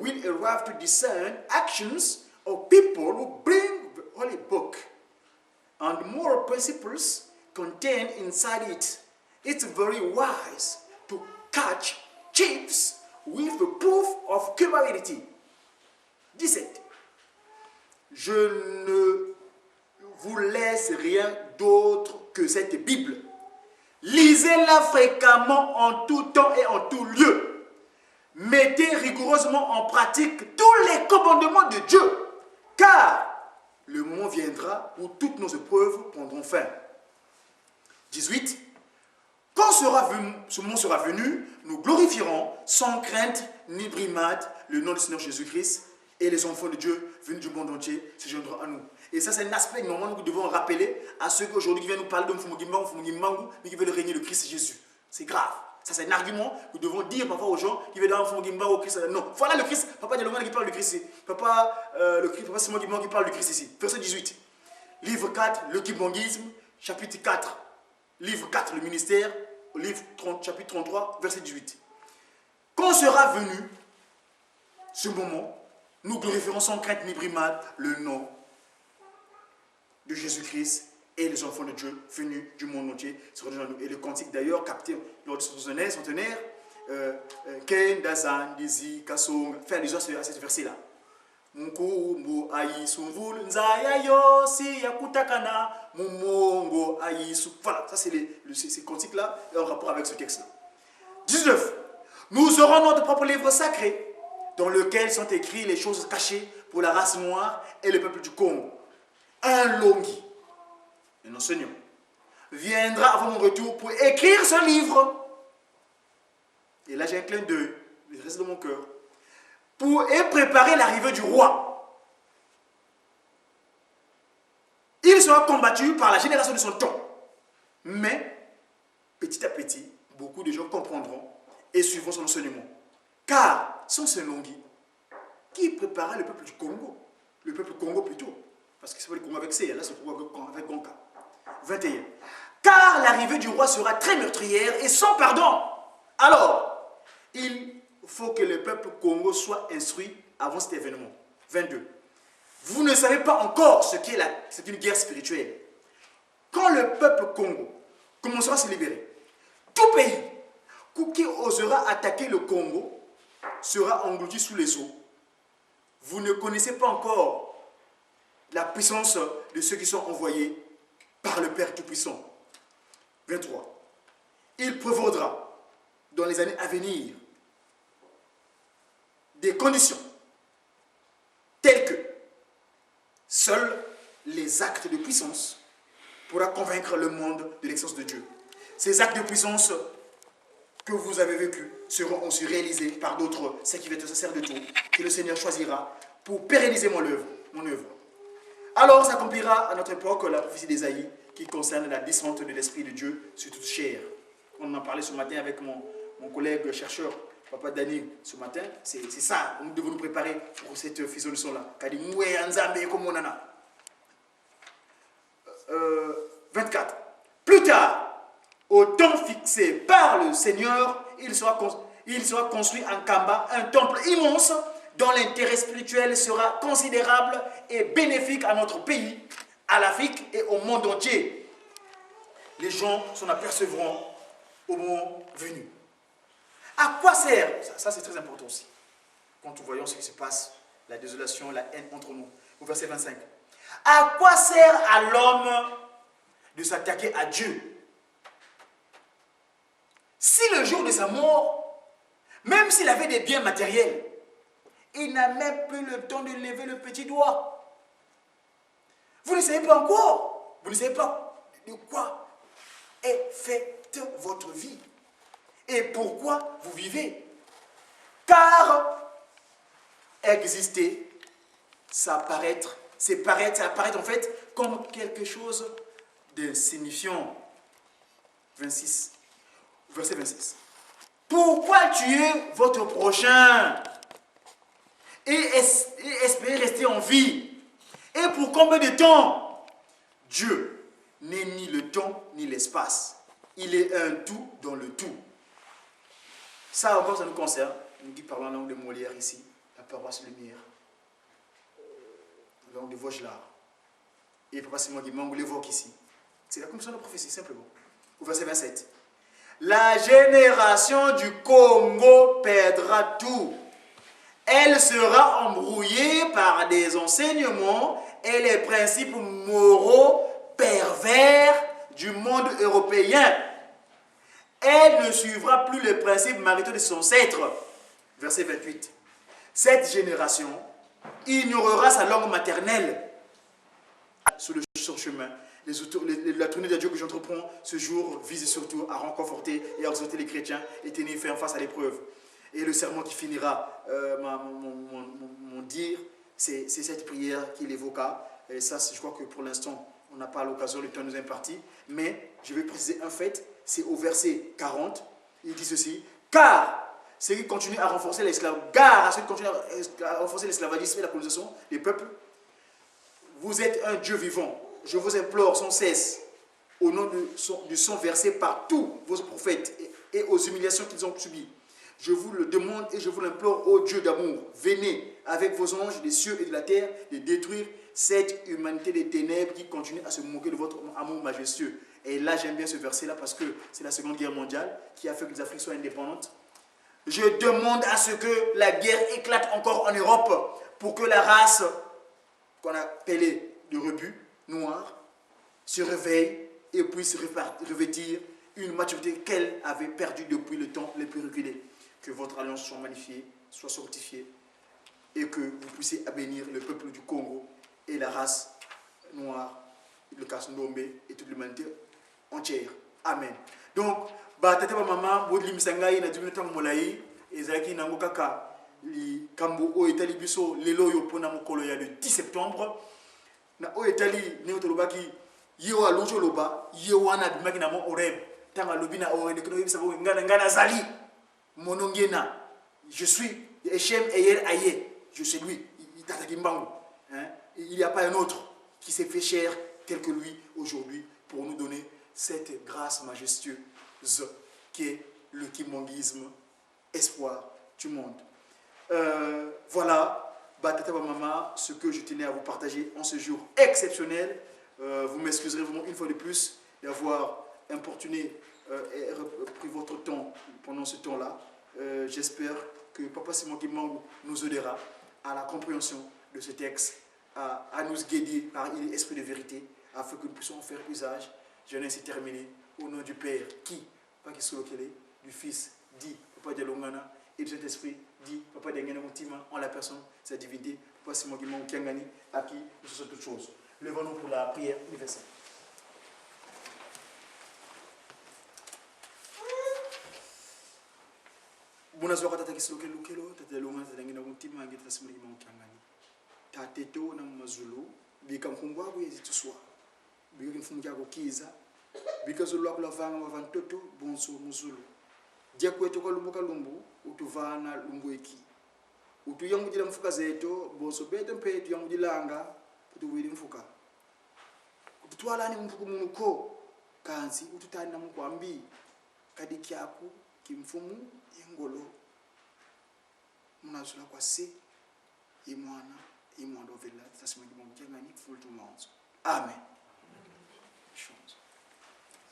will arrive to discern actions of people who bring the Holy Book and moral principles contained inside it. It's very wise to catch thieves with the proof of culpability. 17. Je ne vous laisse rien d'autre que cette Bible. Lisez-la fréquemment en tout temps et en tout lieu. Mettez rigoureusement en pratique tous les commandements de Dieu, car le moment viendra où toutes nos épreuves prendront fin. 18. Quand ce moment sera venu, nous glorifierons sans crainte ni brimade le nom du Seigneur Jésus-Christ, et les enfants de Dieu venus du monde entier se joindront à nous. Et ça, c'est un aspect normalement que nous devons rappeler à ceux qu'aujourd'hui qui viennent nous parler de Mfumugimbangu, mais qui veulent régner le Christ Jésus. C'est grave. Ça, c'est un argument que nous devons dire parfois aux gens qui veulent dans Mfumugimbangu au Christ. Non, voilà le Christ. Papa Dialonga qui parle du Christ ici. Papa Simon qui parle du Christ ici. Verset 18. Livre 4, le Kibongisme, chapitre 4. Livre 4, le ministère, chapitre 33, verset 18. Quand sera venu ce moment, nous glorifierons sans crainte ni brimade le nom de Jésus-Christ et les enfants de Dieu venus du monde entier seront à nous. Et le cantique d'ailleurs capté lors de son centenaire, Ken, Dazan, Dizi, Kasong, fait allusion à ce verset-là. Mukumbu aïsumvul nzaya yosi yakutakana mumongo aïsu. Voilà, ça c'est ces cantiques-là en rapport avec ce texte-là. 19. Nous aurons notre propre livre sacré dans lequel sont écrites les choses cachées pour la race noire et le peuple du Congo. Un Longi, un enseignant, viendra avant mon retour pour écrire ce livre. Et là j'ai un clin d'œil, il reste dans mon cœur. Et préparer l'arrivée du roi. Il sera combattu par la génération de son temps. Mais, petit à petit, beaucoup de gens comprendront et suivront son enseignement. Car, sans ce Longi, qui prépara le peuple du Congo? Le peuple Congo plutôt. Parce que c'est pas le Congo avec C, là c'est le Congo avec Gonka. 21. Car l'arrivée du roi sera très meurtrière et sans pardon. Alors, il faut que le peuple Congo soit instruit avant cet événement. 22. Vous ne savez pas encore ce qu'est une guerre spirituelle. Quand le peuple Congo commencera à se libérer, tout pays qui osera attaquer le Congo sera englouti sous les eaux. Vous ne connaissez pas encore la puissance de ceux qui sont envoyés par le Père Tout-Puissant. 23. Il prévaudra dans les années à venir des conditions telles que seuls les actes de puissance pourra convaincre le monde de l'existence de Dieu. Ces actes de puissance que vous avez vécus seront aussi réalisés par d'autres sacerdotaux que le Seigneur choisira pour pérenniser mon œuvre. Alors s'accomplira à notre époque la prophétie d'Ésaïe qui concerne la descente de l'Esprit de Dieu sur toute chair. On en parlait ce matin avec mon collègue chercheur, Papa Dani, ce matin. C'est ça, nous devons nous préparer pour cette fusion de son-là. 24. Plus tard, au temps fixé par le Seigneur, il sera construit en Kamba un temple immense dont l'intérêt spirituel sera considérable et bénéfique à notre pays, à l'Afrique et au monde entier. Les gens s'en apercevront au moment venu. À quoi sert, ça c'est très important aussi, quand nous voyons ce qui se passe, la désolation, la haine entre nous, au verset 25. À quoi sert à l'homme de s'attaquer à Dieu si le jour de sa mort, même s'il avait des biens matériels, il n'a même plus le temps de lever le petit doigt? Vous ne savez pas encore, vous ne savez pas de quoi est faite votre vie et pourquoi vous vivez. Car exister, ça apparaît en fait comme quelque chose d'insignifiant. 26. Verset 26. Pourquoi tuer votre prochain et espérer rester en vie? Et pour combien de temps? Dieu n'est ni le temps ni l'espace. Il est un tout dans le tout. Ça encore, ça nous concerne. Nous qui parlons la langue de Molière ici. paroisse Lumière, donc de Vosges-là. Et Papa Simon Guimond, vous l'évoque ici. C'est la commission de prophétie, simplement. Au verset 27. La génération du Congo perdra tout. Elle sera embrouillée par des enseignements et les principes moraux pervers du monde européen. Elle ne suivra plus les principes maritaux de son ancêtre. Verset 28. Cette génération ignorera sa langue maternelle. Sur son chemin, la tournée de Dieu que j'entreprends ce jour vise surtout à reconforter et à exhorter les chrétiens et tenir ferme face à l'épreuve. Et le sermon qui finira mon dire, c'est cette prière qu'il évoqua. Et ça, je crois que pour l'instant, on n'a pas l'occasion, le temps nous est imparti. Mais je vais préciser un fait, c'est au verset 40, il dit ceci. Car ceux qui continuent à renforcer l'esclavagisme et la colonisation des peuples, vous êtes un Dieu vivant. Je vous implore sans cesse, au nom du sang versé par tous vos prophètes et aux humiliations qu'ils ont subies. Je vous le demande et je vous l'implore, ô Dieu d'amour, venez avec vos anges des cieux et de la terre de détruire cette humanité des ténèbres qui continue à se moquer de votre amour majestueux. Et là, j'aime bien ce verset-là parce que c'est la Seconde Guerre mondiale qui a fait que les Afriques soient indépendantes. Je demande à ce que la guerre éclate encore en Europe pour que la race qu'on a appelée de rebut noir se réveille et puisse revêtir une maturité qu'elle avait perdue depuis le temps les plus reculés. Que votre alliance soit magnifiée, soit sanctifiée et que vous puissiez bénir le peuple du Congo et la race noire, le Kasndombe et toute l'humanité entière. Amen. Donc, tata maman, bodli misangai na djumeta molai ezaki nango kaka li kambo o etali biso lelo yo pona mokolo ya le 10 septembre na o etali ne otolobaki yo alonjo loba yo wana bimaki na mo oreb tanga lobina o de kono bisa ko ngana zali monongena je suis Echem Eyer Aye, je suis lui il n'y a pas un autre qui s'est fait chair tel que lui aujourd'hui pour nous donner cette grâce majestueuse qui est le kimongisme, espoir du monde. Voilà, Tata Mama, ce que je tenais à vous partager en ce jour exceptionnel. Vous m'excuserez vraiment une fois de plus d'avoir importuné et pris votre temps pendant ce temps-là. J'espère que Papa Simon Guimond nous aidera à la compréhension de ce texte, à nous guider par l'esprit de vérité, afin que nous puissions en faire usage. Je n'ai ainsi terminé au nom du Père qui, pas qui soit du Fils, dit Papa Dialongana, et du Saint-Esprit, dit Papa Dialongana en la personne, sa divinité, Papa Simon Guimond Kiangani, à qui nous sommes toutes choses. Levons-nous pour la prière universelle. Bunazwaka tata kisilokelo tata longa tata ngina mutima ngita simuli maukiangani tateto na mazulu bika mkungu wako yezituswa bika mfumu yako kiza bika zulu wako lavanga wavantoto bonso muzulu dia kweto kwa lumbu utuvana lumbu eki utuyangujila mfuka zeto bonso beto mpetu yangujilanga utuwili mfuka ututwalani mfuku munuko kansi ututani na mkwambi kadiki yako kimfumu ingolo munazula kwa se imwana ovela tasimaki mongengani full to mount. Amen.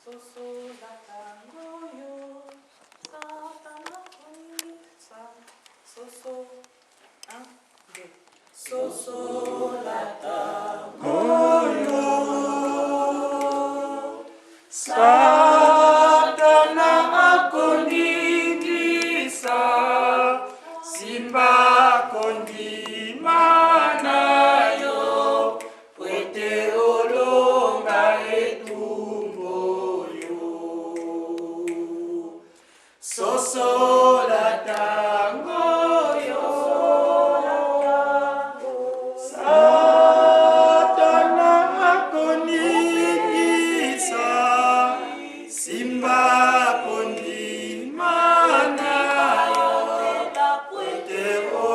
Soso datangoyo satana konisa soso un deux soso datangoyo satana akoningisa simba kondimana yo pwete olonga etumbo yo soso la tango yo satana akoningisa simba kondimana yo pwete olonga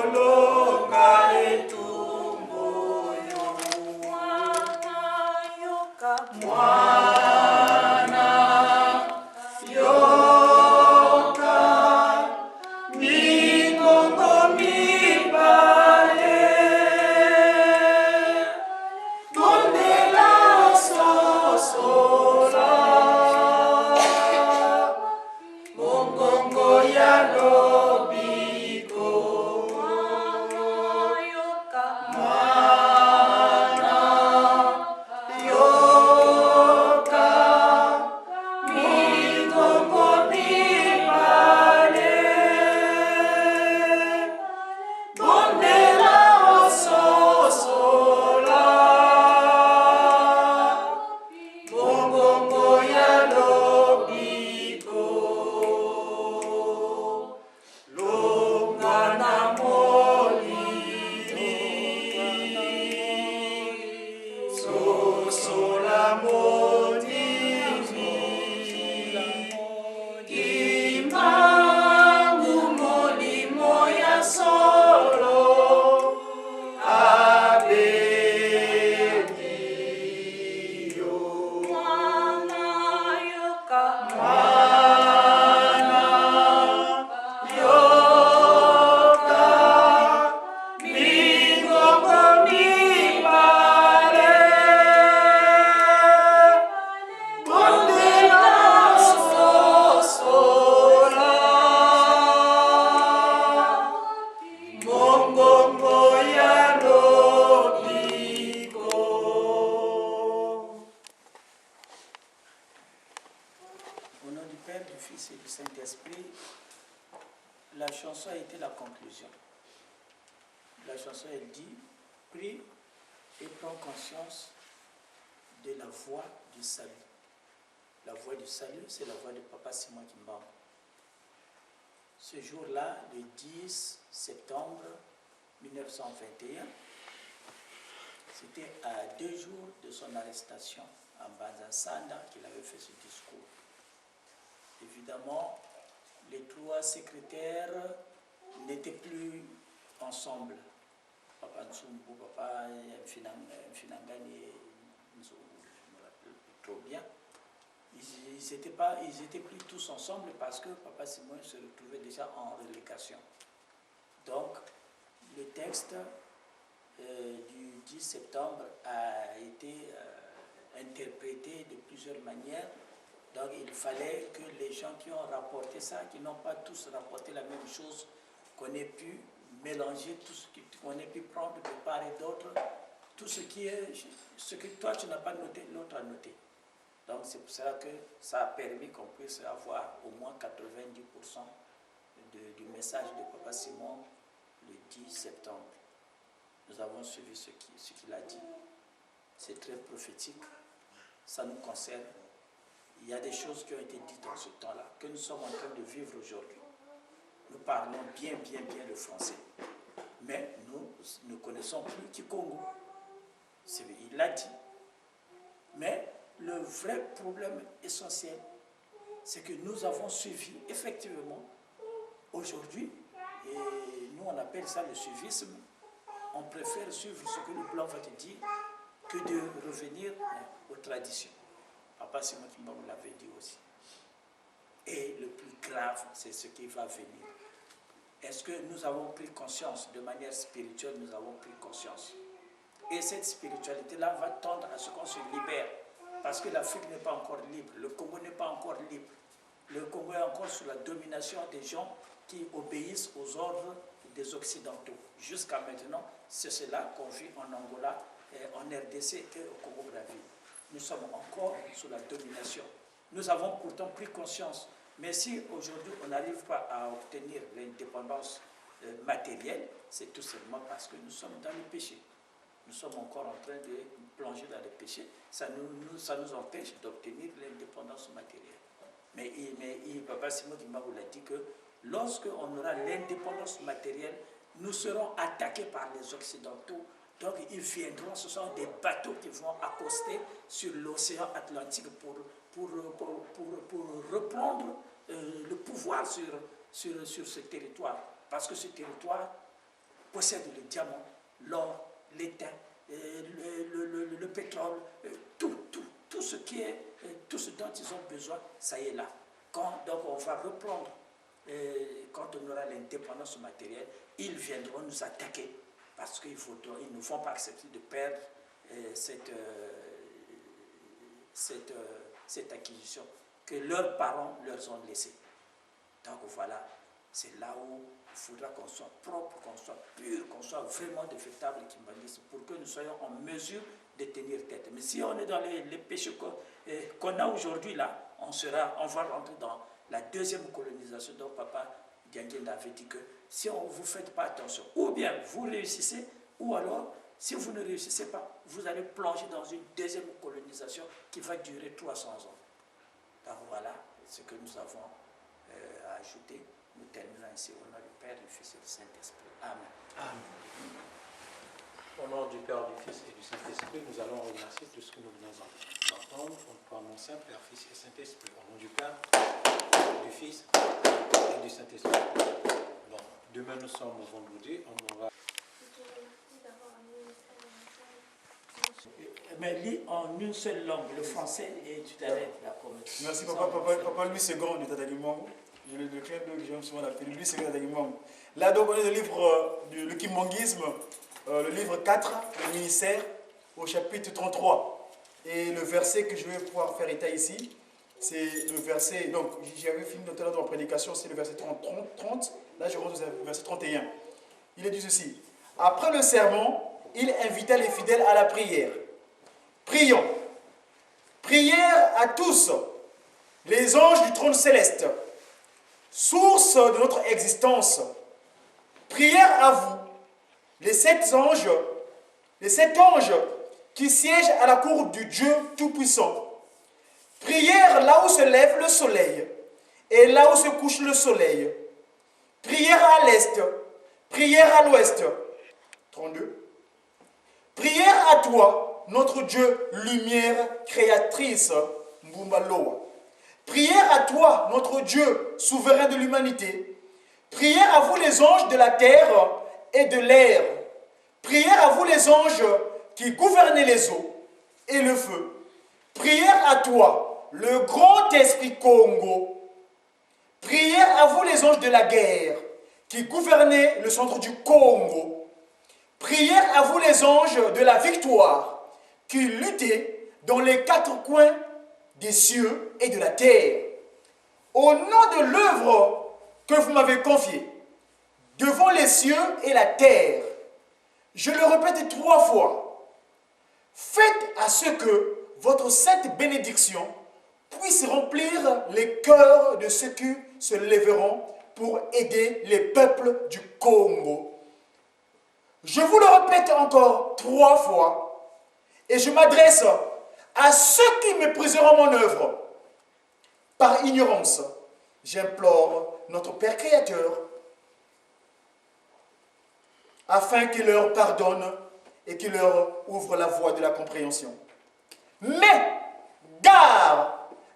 la chanson, elle dit, prie et prends conscience de la voie du salut. La voie du salut, c'est la voie de Papa Simon Kimbangu. Ce jour-là, le 10 septembre 1921, c'était à 2 jours de son arrestation en Banzasanda qu'il avait fait ce discours. Évidemment, les 3 secrétaires n'étaient plus ensemble. Papa Nsumbu, Papa Mfinangani, je me rappelle trop bien. Ils étaient plus tous ensemble parce que Papa Simon se retrouvait déjà en relégation. Donc, le texte du 10 septembre a été interprété de plusieurs manières. Donc, il fallait que les gens qui ont rapporté ça, qui n'ont pas tous rapporté la même chose, qu'on ait pu mélanger, qu'on ait pu prendre de part et d'autre, tout ce que toi tu n'as pas noté, l'autre a noté. Donc, c'est pour ça que ça a permis qu'on puisse avoir au moins 90% du message de Papa Simon le 10 septembre. Nous avons suivi ce qu'il a dit. C'est très prophétique. Ça nous concerne. Il y a des choses qui ont été dites en ce temps-là, que nous sommes en train de vivre aujourd'hui. Nous parlons bien le français. Mais nous ne connaissons plus Kikongo. Il l'a dit. Mais le vrai problème essentiel, c'est que nous avons suivi, effectivement, aujourd'hui, et nous on appelle ça le suivisme, on préfère suivre ce que le blanc va te dire que de revenir aux traditions. Papa Simon Kimbangu l'avait dit aussi. Et le plus grave, c'est ce qui va venir. Est-ce que nous avons pris conscience, de manière spirituelle, nous avons pris conscience. Et cette spiritualité-là va tendre à ce qu'on se libère. Parce que l'Afrique n'est pas encore libre, le Congo n'est pas encore libre. Le Congo est encore sous la domination des gens qui obéissent aux ordres des Occidentaux. Jusqu'à maintenant, c'est cela qu'on vit en Angola, en RDC et au Congo-Brazzaville. Nous sommes encore sous la domination. Nous avons pourtant pris conscience. Mais si aujourd'hui on n'arrive pas à obtenir l'indépendance matérielle, c'est tout simplement parce que nous sommes dans le péché. Nous sommes encore en train de plonger dans le péché. Ça nous empêche d'obtenir l'indépendance matérielle. Mais Papa Simon Kimbangu l'a dit que lorsque on aura l'indépendance matérielle, nous serons attaqués par les Occidentaux. Donc ils viendront, ce sont des bateaux qui vont accoster sur l'océan Atlantique pour reprendre le pouvoir sur ce territoire. Parce que ce territoire possède le diamant, l'or, l'étain, le pétrole, tout ce dont ils ont besoin, ça y est là. Donc on va reprendre, quand on aura l'indépendance matérielle, ils viendront nous attaquer parce qu'ils ne vont pas accepter de perdre cette acquisition que leurs parents leur ont laissée. Donc voilà, c'est là où il faudra qu'on soit propre, qu'on soit pur, qu'on soit vraiment de véritables kimbanguistes pour que nous soyons en mesure de tenir tête. Mais si on est dans les péchés qu'on a aujourd'hui là, on va rentrer dans la deuxième colonisation dont Papa Dianguène avait dit que si vous ne faites pas attention, ou bien vous réussissez, ou alors, si vous ne réussissez pas, vous allez plonger dans une deuxième colonisation qui va durer 300 ans. Donc voilà ce que nous avons à ajouter. Nous terminons ainsi au nom du Père, du Fils et du Saint-Esprit. Amen. Amen. Au nom du Père, du Fils et du Saint-Esprit, nous allons remercier tout ce que nous venons d'entendre. On nom saint, Père, Fils et Saint-Esprit. Au nom du Père, du Fils et du Saint-Esprit. Bon, demain nous sommes au vendredi, on va... Mais lis en une seule langue, le français, et tu t'arrêtes là. Merci papa Louis II de Tataguimbangu. Je le clin d'œil que j'aime souvent l'appeler Louis II de Tataguimbangu. Là donc on est le livre du kimbanguisme, le livre 4, le ministère, au chapitre 33. Et le verset que je vais pouvoir faire état ici, c'est le verset, donc j'avais fini tout à l'heure dans la prédication, c'est le verset 30, là je rentre au verset 31. Il est dit ceci: après le sermon, il invita les fidèles à la prière. Prions. Prière à tous, les anges du trône céleste, source de notre existence. Prière à vous, les 7 anges qui siègent à la cour du Dieu Tout-Puissant, prièrent là où se lève le soleil et là où se couche le soleil. Prière à l'est, prière à l'ouest. 32. Prière à toi, notre Dieu, lumière créatrice, Mbumba Loa. Prière à toi, notre Dieu, souverain de l'humanité. Prière à vous les anges de la terre et de l'air. Prière à vous les anges qui gouvernez les eaux et le feu. Prière à toi, le grand esprit Congo. Prière à vous les anges de la guerre qui gouvernez le centre du Congo. Prière à vous les anges de la victoire qui luttez dans les 4 coins des cieux et de la terre. Au nom de l'œuvre que vous m'avez confiée, devant les cieux et la terre, je le répète 3 fois, faites à ce que votre sainte bénédiction puisse remplir les cœurs de ceux qui se lèveront pour aider les peuples du Congo. Je vous le répète encore 3 fois, et je m'adresse à ceux qui mépriseront mon œuvre. Par ignorance, j'implore notre Père Créateur afin qu'il leur pardonne et qu'il leur ouvre la voie de la compréhension. Mais, garde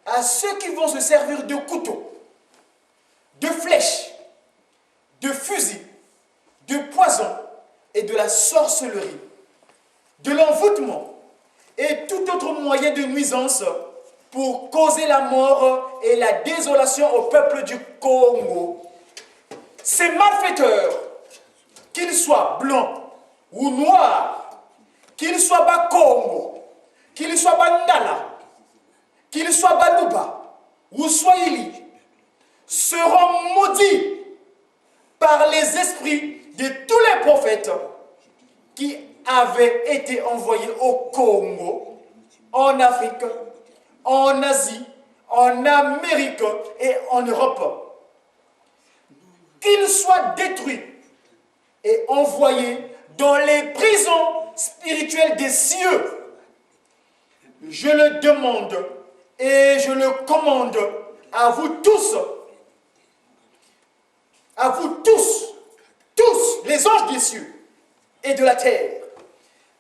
à ceux qui vont se servir de couteaux, de flèches, de fusils, de poisons et de la sorcellerie, de l'envoûtement et tout autre moyen de nuisance pour causer la mort et la désolation au peuple du Congo. Ces malfaiteurs, qu'ils soient blancs ou noirs, qu'ils soient Bakongo, qu'ils soient Bandala, qu'ils soient Baluba ou Swahili, seront maudits par les esprits de tous les prophètes qui avaient été envoyés au Congo, en Afrique, en Asie, en Amérique et en Europe. Qu'ils soient détruits et envoyés dans les prisons spirituelles des cieux. Je le demande et je le commande à vous tous, tous les anges des cieux et de la terre,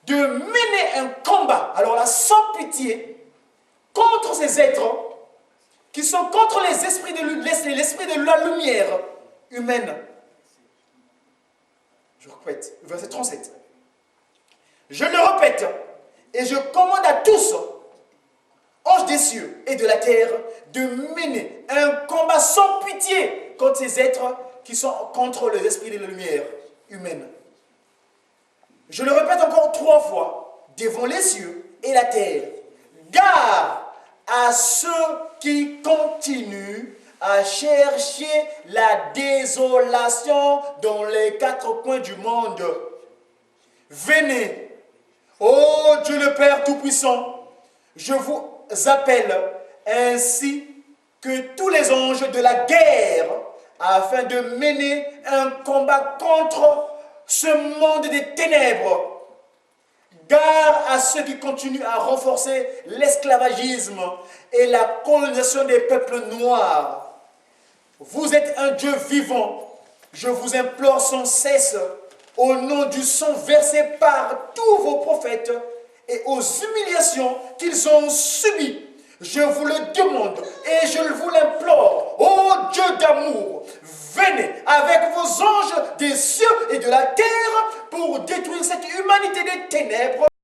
de mener un combat, alors là, sans pitié, contre ces êtres qui sont contre les esprits l'esprit de la lumière humaine. Je répète, verset 37. Je le répète, et je commande à tous, anges des cieux et de la terre, de mener un combat sans pitié contre ces êtres qui sont contre les esprits de la lumière humaine. Je le répète encore 3 fois, devant les cieux et la terre. Garde à ceux qui continuent à chercher la désolation dans les 4 coins du monde. Venez, ô Dieu le Père Tout-Puissant, je vous appelle ainsi que tous les anges de la guerre afin de mener un combat contre ce monde des ténèbres. Garde à ceux qui continuent à renforcer l'esclavagisme et la colonisation des peuples noirs. Vous êtes un Dieu vivant. Je vous implore sans cesse, au nom du sang versé par tous vos prophètes et aux humiliations qu'ils ont subies, je vous le demande et je vous l'implore, ô Dieu d'amour, venez avec vos anges des cieux et de la terre pour détruire cette humanité des ténèbres